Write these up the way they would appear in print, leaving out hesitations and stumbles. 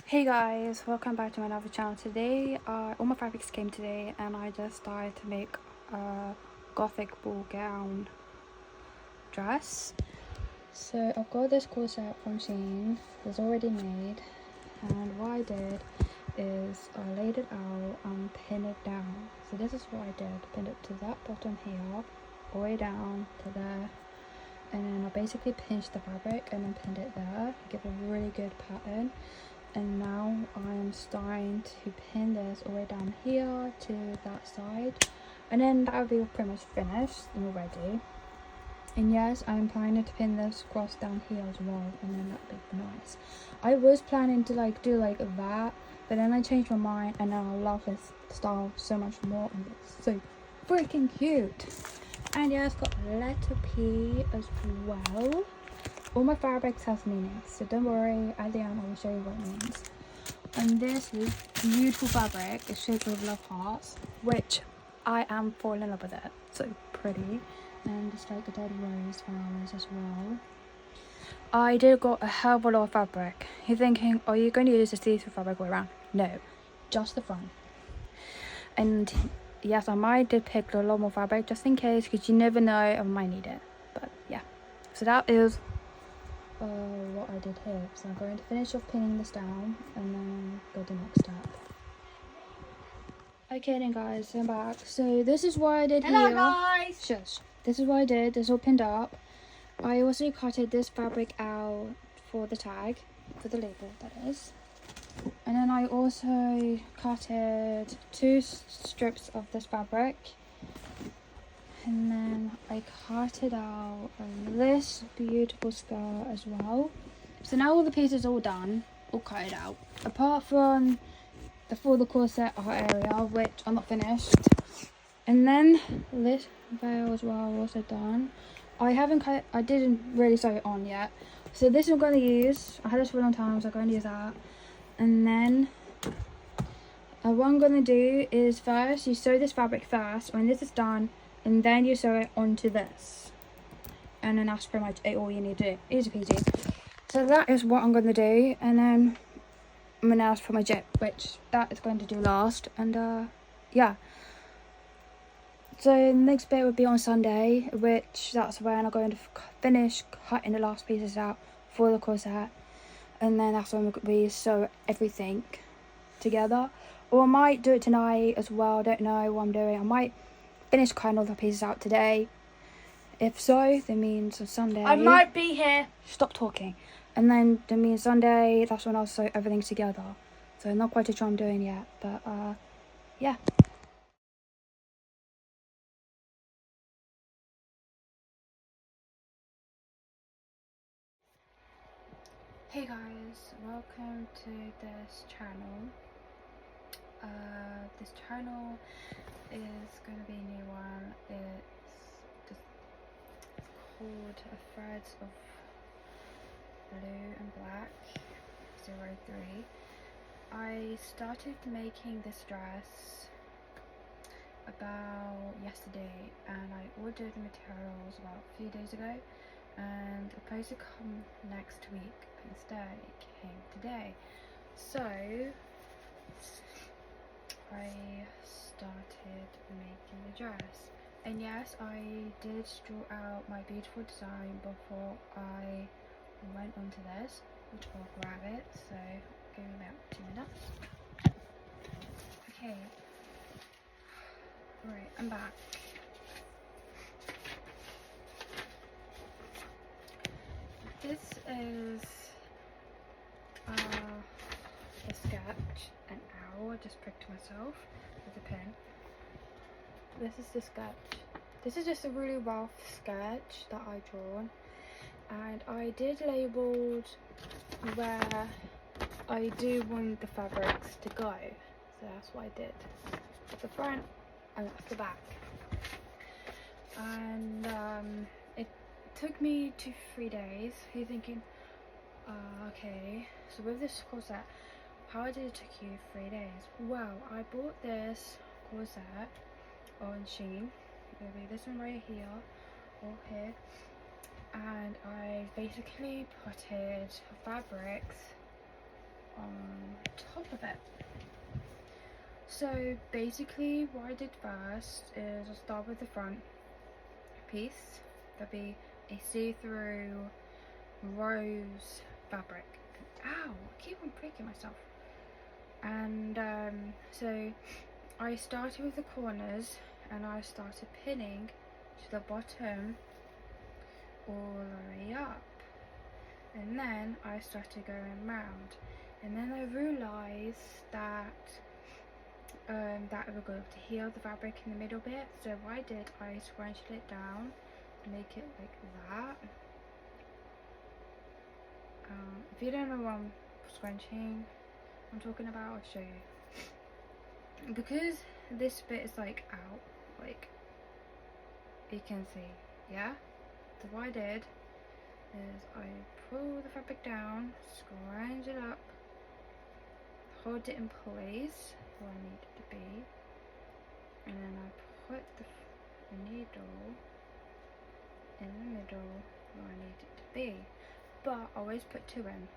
Hey guys, welcome back to my another channel. Today, all my fabrics came today and I just started to make a gothic ball gown dress. So I've got this corset from Shein, it's already made, and what I did is I laid it out and pinned it down. So this is what I did, pinned it to that bottom here, all the way down to there, and then I basically pinched the fabric and then pinned it there, give a really good pattern. And now I am starting to pin this all the way down here to that side, and then that will be pretty much finished and ready. And yes, I'm planning to pin this cross down here as well, and then that would be nice. I was planning to do that, but then I changed my mind and now I love this style so much more, and it's so freaking cute. And yeah, it's got letter P as well. All my fabrics has meanings, so don't worry, at the end I will show you what it means. And this beautiful fabric is shaped with love hearts, which I am falling in love with it. So pretty. And just like a dead rose flowers as well. I did got a hell of a lot of fabric. You're thinking, are you going to use the see-through fabric all around? No, just the front. And yes, I might did pick a lot more fabric just in case, because you never know, I might need it. But yeah, so that is what I did here. So I'm going to finish off pinning this down and then go to the next step. Okay then guys, I'm back. So this is what I did here. Hello guys! Shush. This is what I did. This is all pinned up. I also cutted this fabric out for the tag, for the label that is. And then I also cutted 2 strips of this fabric. And then I cut out this beautiful skirt as well. So now all the pieces are all done, all cut out. Apart from the corset area, which I'm not finished. And then this veil as well, also done. I didn't really sew it on yet. So this I'm going to use. I had this for a long time, so I'm going to use that. And then what I'm going to do is first, you sew this fabric first. When this is done, and then you sew it onto this, and then that's pretty much all you need to do. Easy peasy. So that is what I'm going to do, and then I'm going to ask for my jip, which that is going to do last. And yeah, so the next bit would be on Sunday, which that's when I'm going to finish cutting the last pieces out for the corset, and then that's when we sew everything together. Or I might do it tonight as well, I don't know what I'm doing. I might finish cutting all the pieces out today. If so, that means on Sunday I might be here. Stop talking. And then that means Sunday, that's when I'll sew everything together. So I'm not quite sure what I'm doing yet, but yeah. Hey guys, welcome to this channel. This channel is going to be a new one. It's called Threads of Blue and Black 03. I started making this dress about yesterday, and I ordered the materials about a few days ago, and it's supposed to come next week, but instead it came today. So I started making the dress, and yes, I did draw out my beautiful design before I went onto this, which I'll grab it, so give me about 2 minutes. Okay, right, I'm back. This is a sketch, an owl I just pricked myself with a pen. This is the sketch. This is just a really rough sketch that I drawn, and I did label where I do want the fabrics to go, so that's what I did. That's the front and that's the back. And it took me 3 days. You're thinking, okay, so with this corset, how did it take you 3 days? Well, I bought this corset on Shein. It'll be this one right here or here, and I basically putted fabrics on top of it. So basically what I did first is I'll start with the front piece. There'll be a see-through rose fabric. Ow, I keep on pricking myself. And so I started with the corners and I started pinning to the bottom all the way up, and then I started going round, and then I realised that that we're going to heal the fabric in the middle bit. So what I did, I scrunched it down to make it like that. If you don't know what I'm talking about, I'll show you. Because this bit is like out, like you can see, yeah? So what I did is I pull the fabric down, scrunch it up, hold it in place where I need it to be, and then I put the needle in the middle where I need it to be. But I always put 2 in,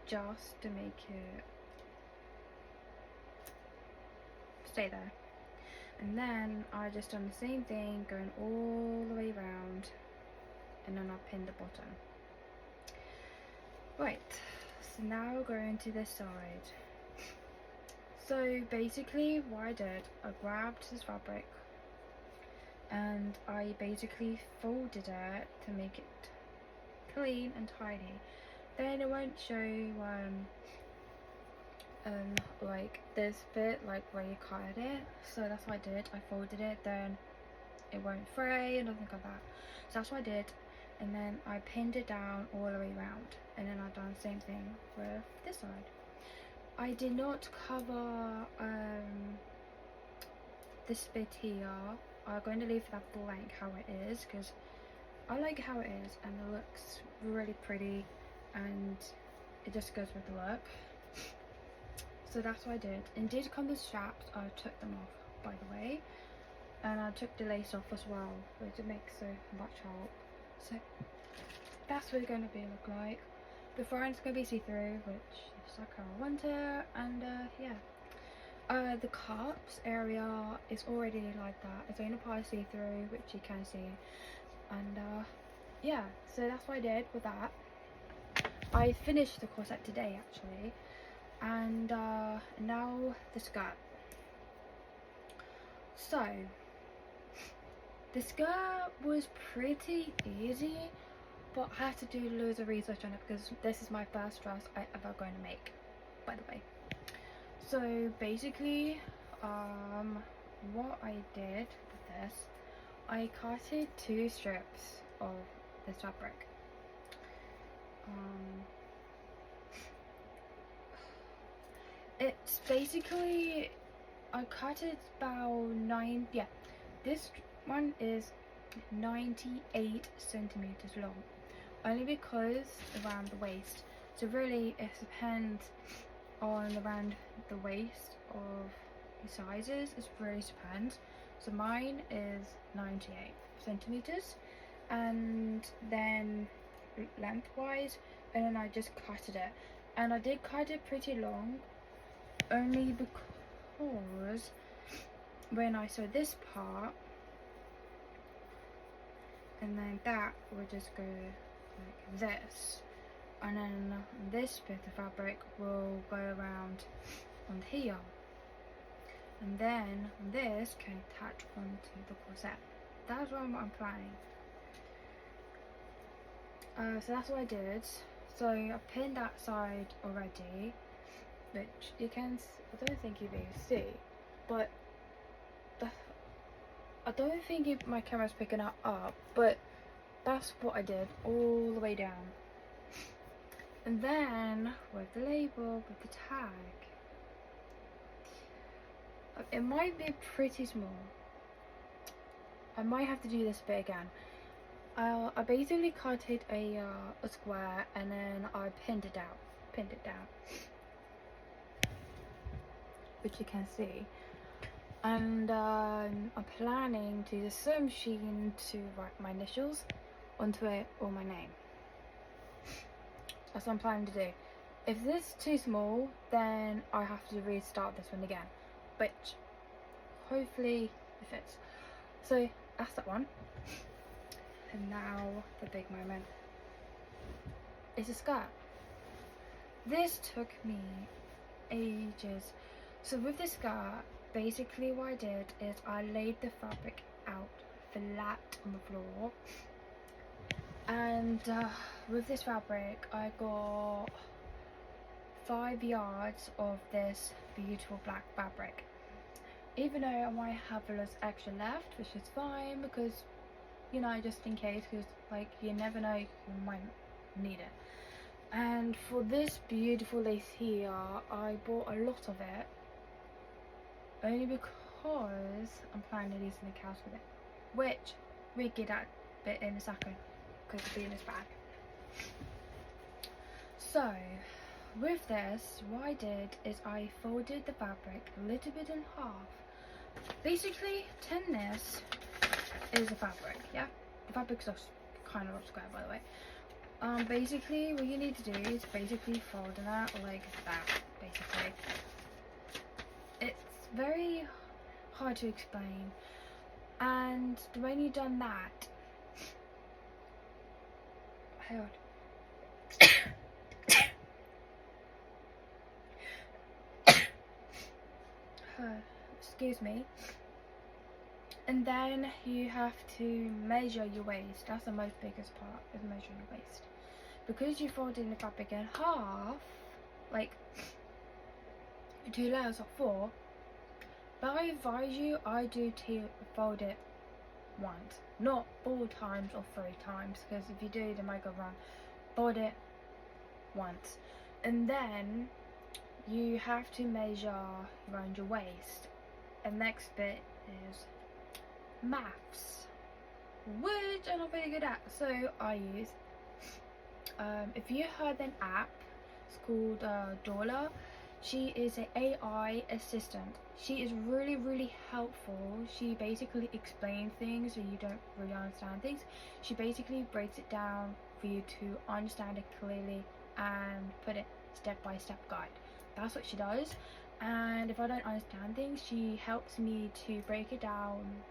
just to make it stay there. And then I just done the same thing, going all the way around, and then I pinned the bottom. Right, so now going to this side. So basically what I did, I grabbed this fabric and I basically folded it to make it clean and tidy. Then it won't show like this bit, like where you cut it. So that's what I did. I folded it, then it won't fray and nothing like that. So that's what I did, and then I pinned it down all the way around, and then I've done the same thing with this side. I did not cover this bit here. I'm going to leave that blank how it is, because I like how it is and it looks really pretty and it just goes with the look. So that's what I did. And did come with straps, I took them off by the way, and I took the lace off as well, which makes so much help. So that's what it's going to be look like. The front's going to be see-through, which is like I wanted, and yeah. The cups area is already like that. It's only part see-through, which you can see, and yeah, so that's what I did with that. I finished the corset today actually, and now the skirt. So the skirt was pretty easy, but I had to do loads of research on it because this is my first dress I ever going to make, by the way. So basically what I did with this, I cutted 2 strips of this fabric. It's basically, I cut it about 9, yeah, this one is 98 centimeters long, only because around the waist. So really it depends on around the waist of the sizes, it really depends. So mine is 98 centimeters, and then lengthwise, and then I just cutted it, and I did cut it pretty long only because when I sew this part and then that would just go like this, and then this bit of fabric will go around on here, and then this can attach onto the corset. That's what I'm planning. So that's what I did. So I pinned that side already, which you can, I don't think you'll be able to see, but I don't think my camera's picking it up, but that's what I did all the way down. And then with the label, with the tag, it might be pretty small. I might have to do this bit again. I basically cut it a square, and then I pinned it down, which you can see. And I'm planning to use a sewing machine to write my initials onto it, or my name. That's what I'm planning to do. If this is too small, then I have to restart this one again, which hopefully it fits. So that's that one. And now the big moment. It's a skirt. This took me ages. So with this skirt, basically what I did is I laid the fabric out flat on the floor, and with this fabric I got 5 yards of this beautiful black fabric, even though I might have a little extra left, which is fine, because you know, just in case, because like you never know, you might need it. And for this beautiful lace here, I bought a lot of it only because I'm planning to do something else with it, which we'll get that bit in a second because it'll be in this bag. So with this, what I did is I folded the fabric a little bit in half. Basically, this is the fabric, yeah? The fabric's just kind of square, by the way. Basically what you need to do is basically fold that like that, basically. It's very hard to explain, and when you've done that, hang on. Excuse me. And then you have to measure your waist. That's the most biggest part, is measuring your waist. Because you folded the fabric in half, like 2 layers of 4, but I advise you, I do fold it once, not 4 times or 3 times, because if you do, they might go wrong. Fold it once, and then you have to measure around your waist. And next bit is maths, which I'm not very good at, so I use if you heard an app, it's called Dola. She is an AI assistant. She is really helpful. She basically explains things so you don't really understand things. She basically breaks it down for you to understand it clearly and put it step-by-step guide. That's what she does. And if I don't understand things, she helps me to break it down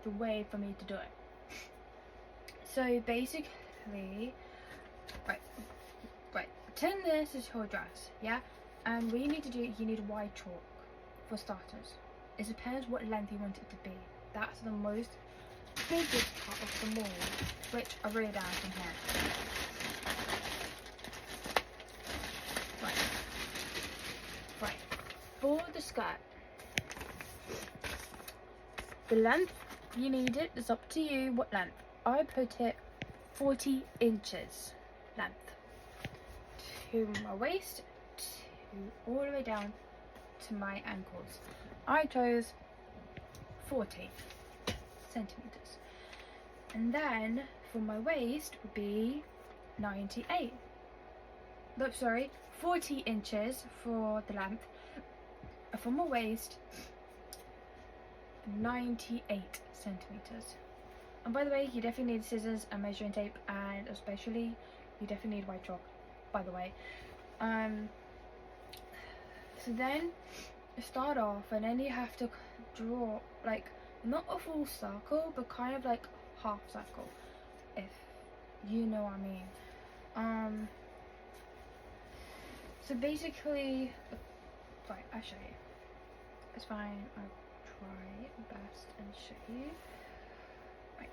the way for me to do it. So basically, right, pretend this is your dress, yeah? And what you need to do, you need white chalk for starters. It depends what length you want it to be. That's the most biggest part of them all, which I wrote down in here. Right. For the skirt, the length you need it is up to you what length. I put it 40 inches length to my waist, to all the way down to my ankles. I chose 40 centimeters, and then for my waist would be 98. Look, sorry, 40 inches for the length. For my waist, 98 centimeters. And by the way, you definitely need scissors and measuring tape, and especially you definitely need white chalk, by the way. So then you start off, and then you have to draw like not a full circle, but kind of like half circle, if you know what I mean. So basically, right, I'll show you. It's fine, I'll try best and show you. Right.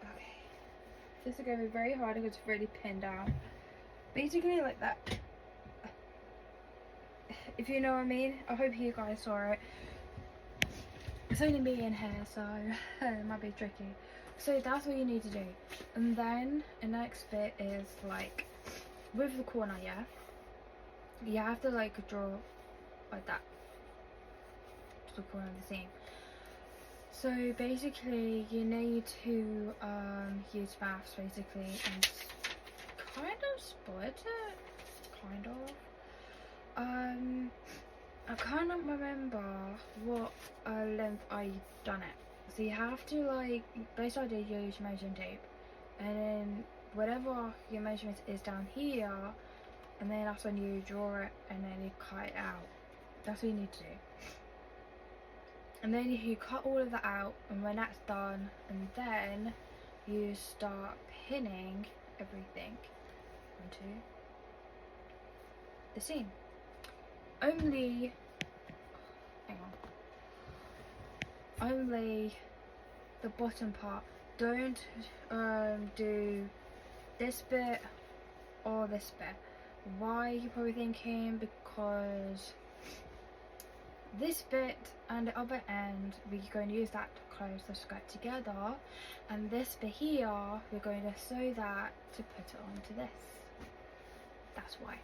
Okay. This is going to be very hard because it's really pinned down. Basically like that. If you know what I mean. I hope you guys saw it. It's only me in here, so it might be tricky. So that's what you need to do. And then the next bit is like with the corner, yeah? You have to like draw like that to the corner of the seam. So basically you need to use maths basically and kind of split it, kind of. I can't remember what length I done it. So you have to like, basically you use measuring tape. and then whatever your measurement is down here, and then that's when you draw it and then you cut it out. That's what you need to do. And then you cut all of that out, and when that's done, and then you start pinning everything onto the seam. Only, hang on, only the bottom part. Don't do this bit or this bit. Why, you're probably thinking? Because this bit and the other end, we're going to use that to close the skirt together, and this bit here, we're going to sew that to put it onto this. That's why.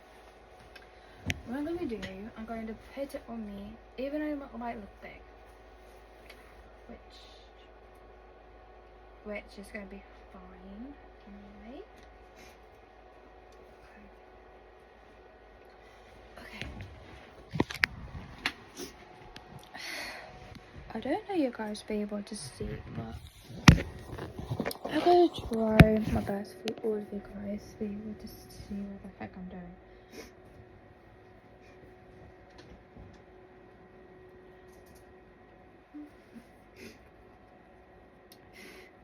What I'm going to do, I'm going to put it on me, even though it might look big, which is going to be fine anyway. Okay. I don't know you guys will be able to see, but I'm going to try my best for all of you guys to be able to see what the heck I'm doing.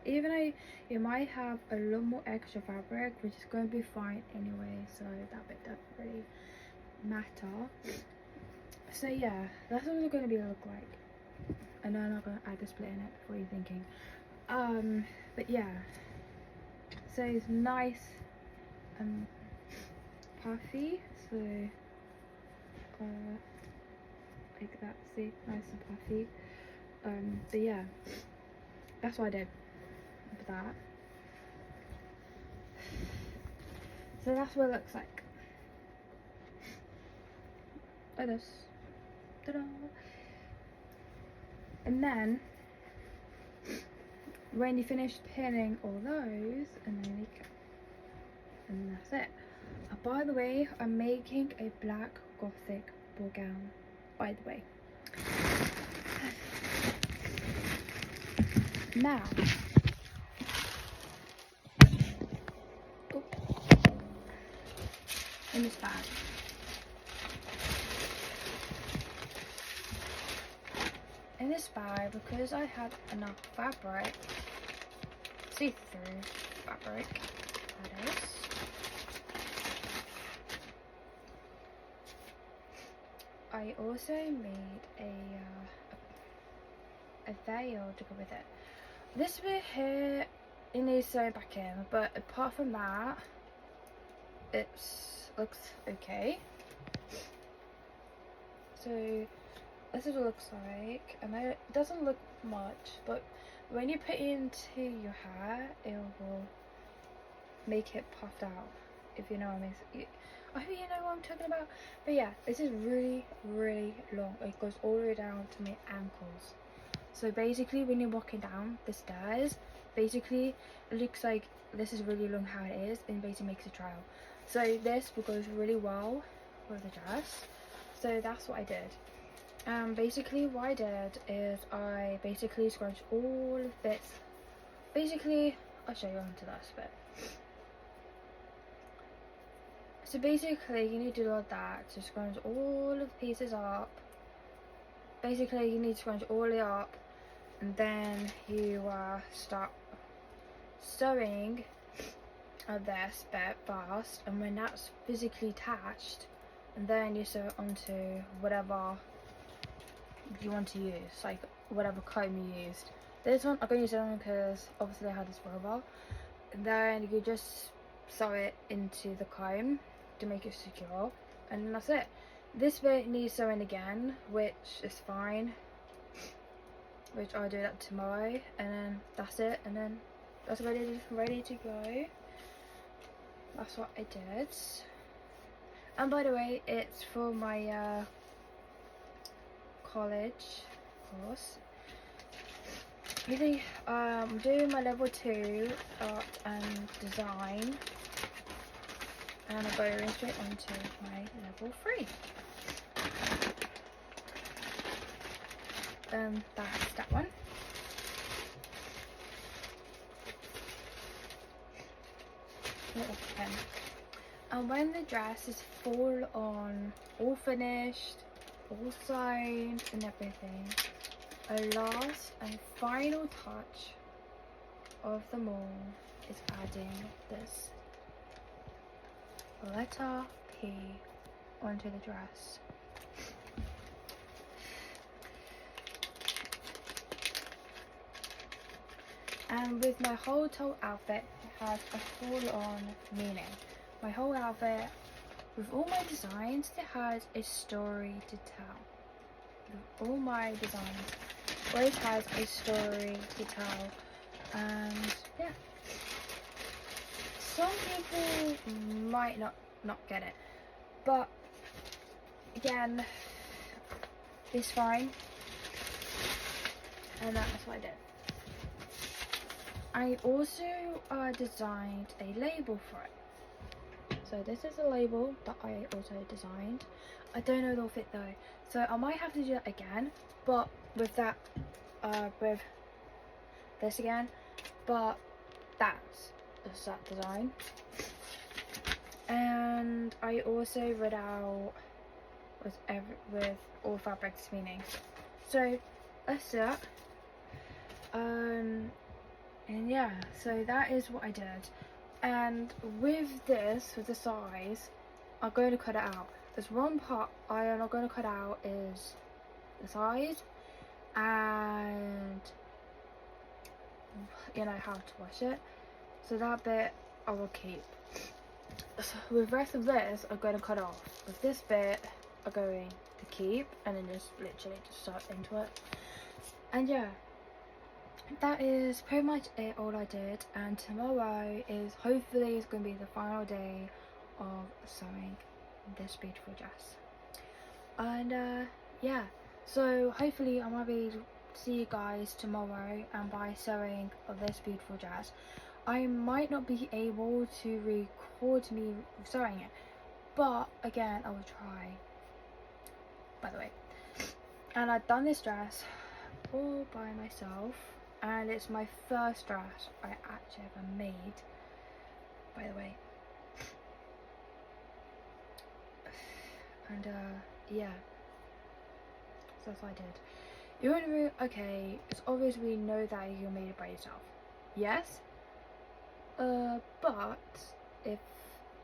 Even though you might have a lot more extra fabric, which is going to be fine anyway, so that bit doesn't really matter. So yeah, that's what it's going to be look like. And then I'm not going to add the split in it, what are you thinking? But yeah, so it's nice and puffy, so like that, see, nice and puffy. But yeah, that's what I did with that. So that's what it looks like. Like this. Ta-da! And then when you finish pinning all those, and then you go, and that's it. By the way, I'm making a black gothic ball gown, by the way. Now, in this bag, because I had enough fabric, see-through fabric, that is, I also made a veil to go with it. This bit here, it needs sewn back in, but apart from that, it looks okay. So this is what it looks like, and it doesn't look much, but when you put it into your hair, it will make it puffed out, if you know what I mean. I hope you know what I'm talking about. But yeah, this is really, really long. It goes all the way down to my ankles. So basically, when you're walking down the stairs, basically it looks like this is really long how it is, and basically makes a trail. So this goes really well with the dress. So that's what I did. Basically what I did is I basically scrunched all of the bits. Basically, I'll show you onto this bit. So basically you need to do that to scrunch all of the pieces up. Basically you need to scrunch all it up, and then you start sewing this bit first, and when that's physically attached, and then you sew it onto whatever you want to use, like whatever comb you used. This one I'm going to use it on because obviously I had this for a while. And then you just sew it into the comb to make it secure, and then that's it. This bit needs sewing again, which is fine, which I'll do that tomorrow, and then that's it, and then that's ready to go. That's what I did. And by the way, it's for my college course. Really, I'm doing my level 2 art and design, and I'm going straight onto my level 3. That's that one. little pin. And when the dress is full on, all finished, all signed and everything, a last and final touch of them all is adding this letter P onto the dress. And with my whole toe outfit, it has a full-on meaning. My whole outfit, with all my designs, it has a story to tell. With all my designs, always has a story to tell. And yeah, some people might not get it, but again, it's fine. And that's what I did. I also designed a label for it. So this is a label that I also designed. I don't know if it'll fit though, so I might have to do that again, but with that, with this again. But that's that design. And I also read out with all fabrics meaning. So that's that. And yeah, so that is what I did. And with this, with the size, I'm going to cut it out. There's one part I'm not going to cut out is the size and you know how to wash it. So that bit I will keep. So with the rest of this, I'm going to cut off. With this bit, I'm going to keep and then just literally just sew into it. And yeah, that is pretty much it, all I did. And tomorrow is hopefully it's going to be the final day of sewing this beautiful dress. And yeah, so hopefully I might be able to see you guys tomorrow and by sewing of this beautiful dress. I might not be able to record me sewing it, but again I will try, by the way. And I've done this dress all by myself, and it's my first dress I actually ever made, by the way. And yeah, so that's what I did. You're wondering, okay, it's obvious we know that you made it by yourself. Yes, but if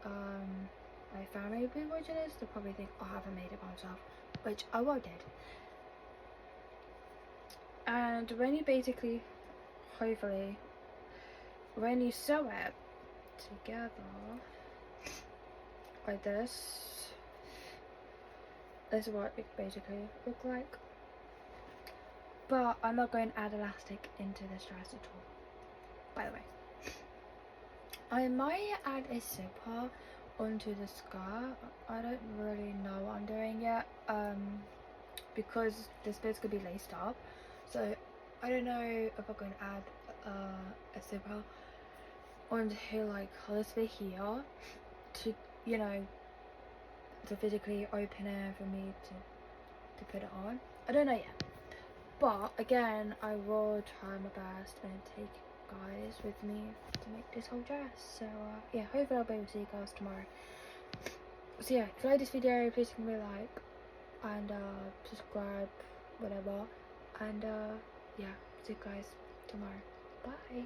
my family would be watching this, they'll probably think I haven't made it by myself, which I well did. And when you basically, hopefully, when you sew it together like this is what it basically looks like. But I'm not going to add elastic into this dress at all, by the way. I might add a zipper onto the skirt. I don't really know what I'm doing yet, because this bit's gonna be laced up. So I don't know if I'm going to add a zipper onto like this bit here to, you know, to physically open it for me to put it on. I don't know yet, but again I will try my best and take guys with me to make this whole dress. So yeah, hopefully I'll be able to see you guys tomorrow. So yeah, if you like this video, please give me a like and subscribe, whatever. And yeah, see you guys tomorrow. Bye.